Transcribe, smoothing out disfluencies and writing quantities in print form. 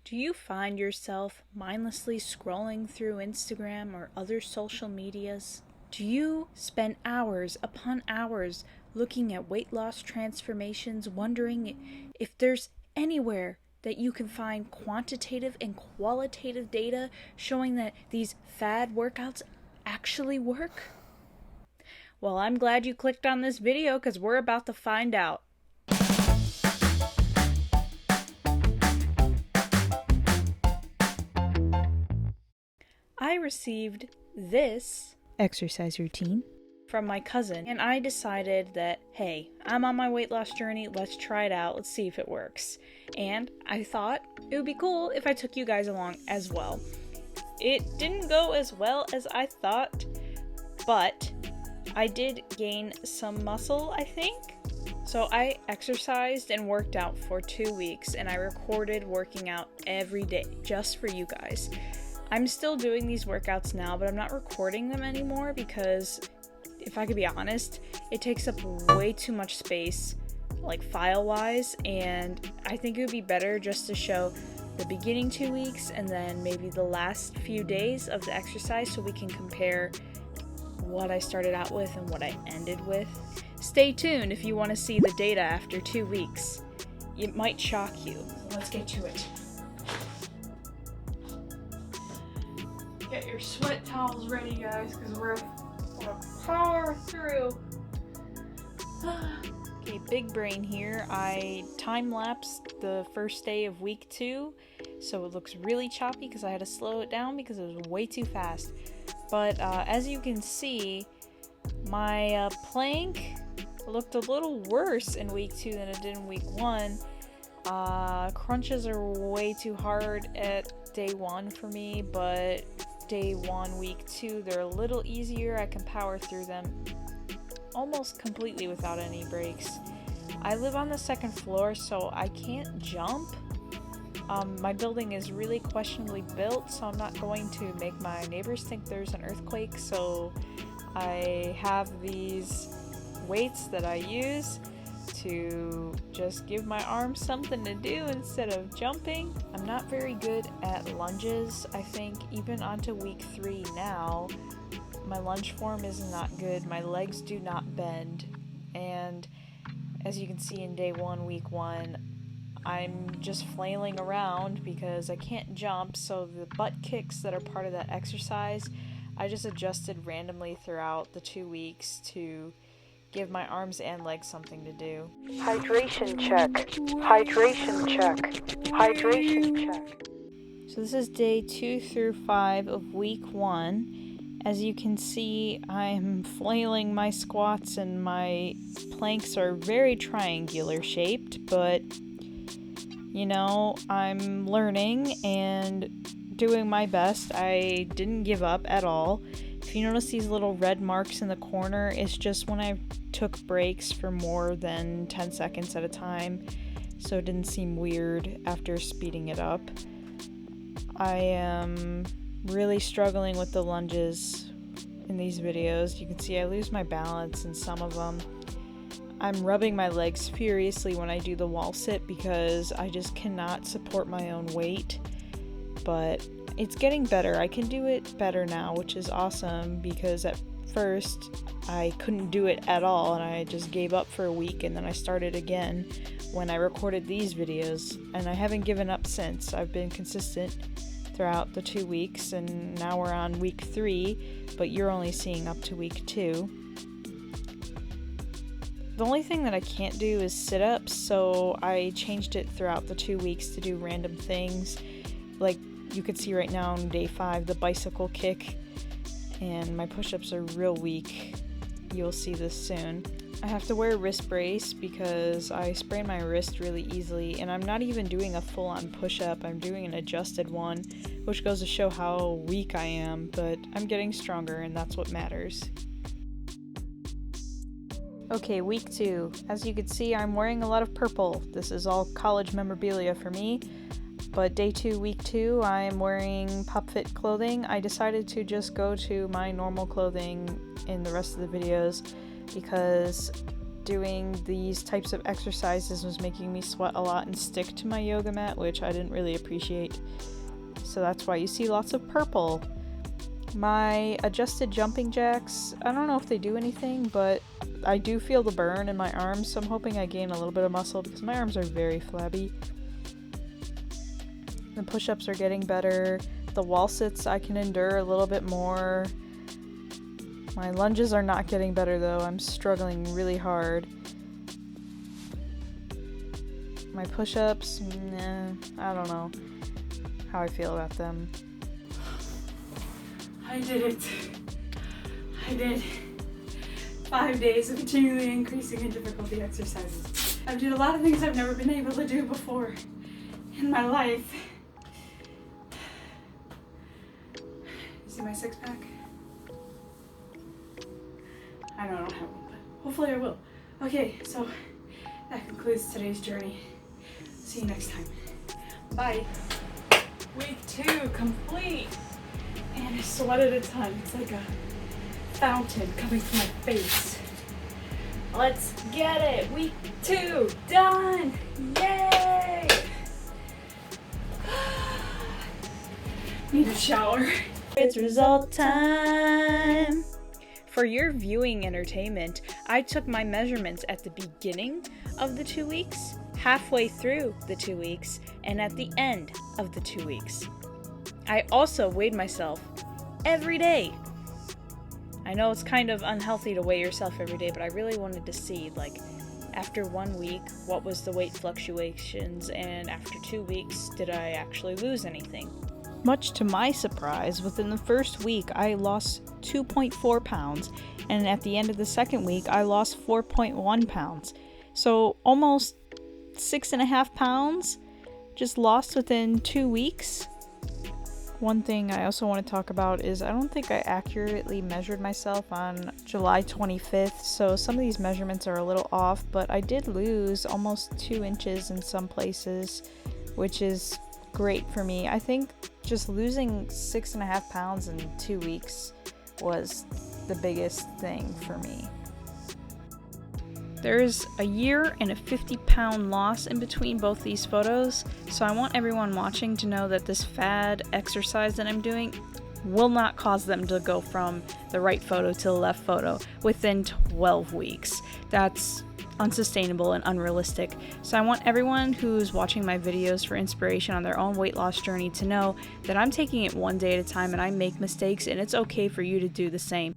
Do you find yourself mindlessly scrolling through Instagram or other social medias? Do you spend hours upon hours looking at weight loss transformations, wondering if there's anywhere that you can find quantitative and qualitative data showing that these fad workouts actually work? Well, I'm glad you clicked on this video because we're about to find out. I received this exercise routine from my cousin, and I decided that, hey, I'm on my weight loss journey, let's try it out, let's see if it works. And I thought it would be cool if I took you guys along as well. It didn't go as well as I thought, but I did gain some muscle, I think. So I exercised and worked out for 2 weeks, and I recorded working out every day just for you guys. I'm still doing these workouts now, but I'm not recording them anymore because, if I could be honest, it takes up way too much space, like file-wise, and I think it would be better just to show the beginning 2 weeks and then maybe the last few days of the exercise so we can compare what I started out with and what I ended with. Stay tuned if you want to see the data after 2 weeks. It might shock you. Let's get to it. Get your sweat towels ready, guys, because we're gonna power through. Okay, big brain here. I time-lapsed the first day of week 2, so it looks really choppy because I had to slow it down because it was way too fast. But as you can see, my plank looked a little worse in week 2 than it did in week 1. Crunches are way too hard at day 1 for me, but day 1, week 2, they're a little easier. I can power through them almost completely without any breaks. I live on the 2nd floor, so I can't jump. My building is really questionably built, so I'm not going to make my neighbors think there's an earthquake, so I have these weights that I use to just give my arms something to do instead of jumping. I'm not very good at lunges. I think even onto week 3 now, my lunge form is not good. My legs do not bend. And as you can see in day 1, week 1, I'm just flailing around because I can't jump. So the butt kicks that are part of that exercise, I just adjusted randomly throughout the 2 weeks to give my arms and legs something to do. Hydration check. Hydration check. Hydration check. So this is day 2 through 5 of week 1. As you can see, I'm flailing my squats and my planks are very triangular shaped, but you know, I'm learning and doing my best. I didn't give up at all. If you notice these little red marks in the corner, it's just when I took breaks for more than 10 seconds at a time, so it didn't seem weird after speeding it up. I am really struggling with the lunges in these videos. You can see I lose my balance in some of them. I'm rubbing my legs furiously when I do the wall sit because I just cannot support my own weight, but it's getting better. I can do it better now, which is awesome because at first I couldn't do it at all and I just gave up for a week, and then I started again when I recorded these videos, and I haven't given up since. I've been consistent throughout the 2 weeks, and now we're on week 3, but you're only seeing up to week 2. The only thing that I can't do is sit-ups, so I changed it throughout the 2 weeks to do random things. Like you could see right now on day 5, the bicycle kick, and my push-ups are real weak. You'll see this soon. I have to wear a wrist brace because I sprain my wrist really easily, and I'm not even doing a full-on push-up. I'm doing an adjusted one, which goes to show how weak I am, but I'm getting stronger, and that's what matters. Okay, week 2. As you can see, I'm wearing a lot of purple. This is all college memorabilia for me. But day 2, week 2, I'm wearing PopFit clothing. I decided to just go to my normal clothing in the rest of the videos because doing these types of exercises was making me sweat a lot and stick to my yoga mat, which I didn't really appreciate. So that's why you see lots of purple. My adjusted jumping jacks, I don't know if they do anything, but I do feel the burn in my arms, so I'm hoping I gain a little bit of muscle because my arms are very flabby. The push-ups are getting better. The wall sits I can endure a little bit more. My lunges are not getting better though. I'm struggling really hard. My push-ups, I don't know how I feel about them. I did it. I did 5 days of continually increasing in difficulty exercises. I've done a lot of things I've never been able to do before in my life. You see my six pack? I don't have one, but hopefully I will. Okay, so that concludes today's journey. See you next time. Bye. Week 2 complete. And I sweated a ton. It's like a fountain coming from my face. Let's get it. Week 2 done. Yay! Need a shower. It's result time! For your viewing entertainment, I took my measurements at the beginning of the 2 weeks, halfway through the 2 weeks, and at the end of the 2 weeks. I also weighed myself every day. I know it's kind of unhealthy to weigh yourself every day, but I really wanted to see, like, after 1 week, what was the weight fluctuations, and after 2 weeks, did I actually lose anything? Much to my surprise, within the first week, I lost 2.4 pounds, and at the end of the second week, I lost 4.1 pounds. So almost 6.5 pounds just lost within 2 weeks. One thing I also want to talk about is I don't think I accurately measured myself on July 25th, so some of these measurements are a little off, but I did lose almost 2 inches in some places, which is great for me. I think just losing 6.5 pounds in 2 weeks was the biggest thing for me. There's a year and a 50-pound loss in between both these photos, so I want everyone watching to know that this fad exercise that I'm doing will not cause them to go from the right photo to the left photo within 12 weeks. That's unsustainable and unrealistic. So I want everyone who's watching my videos for inspiration on their own weight loss journey to know that I'm taking it one day at a time and I make mistakes, and it's okay for you to do the same.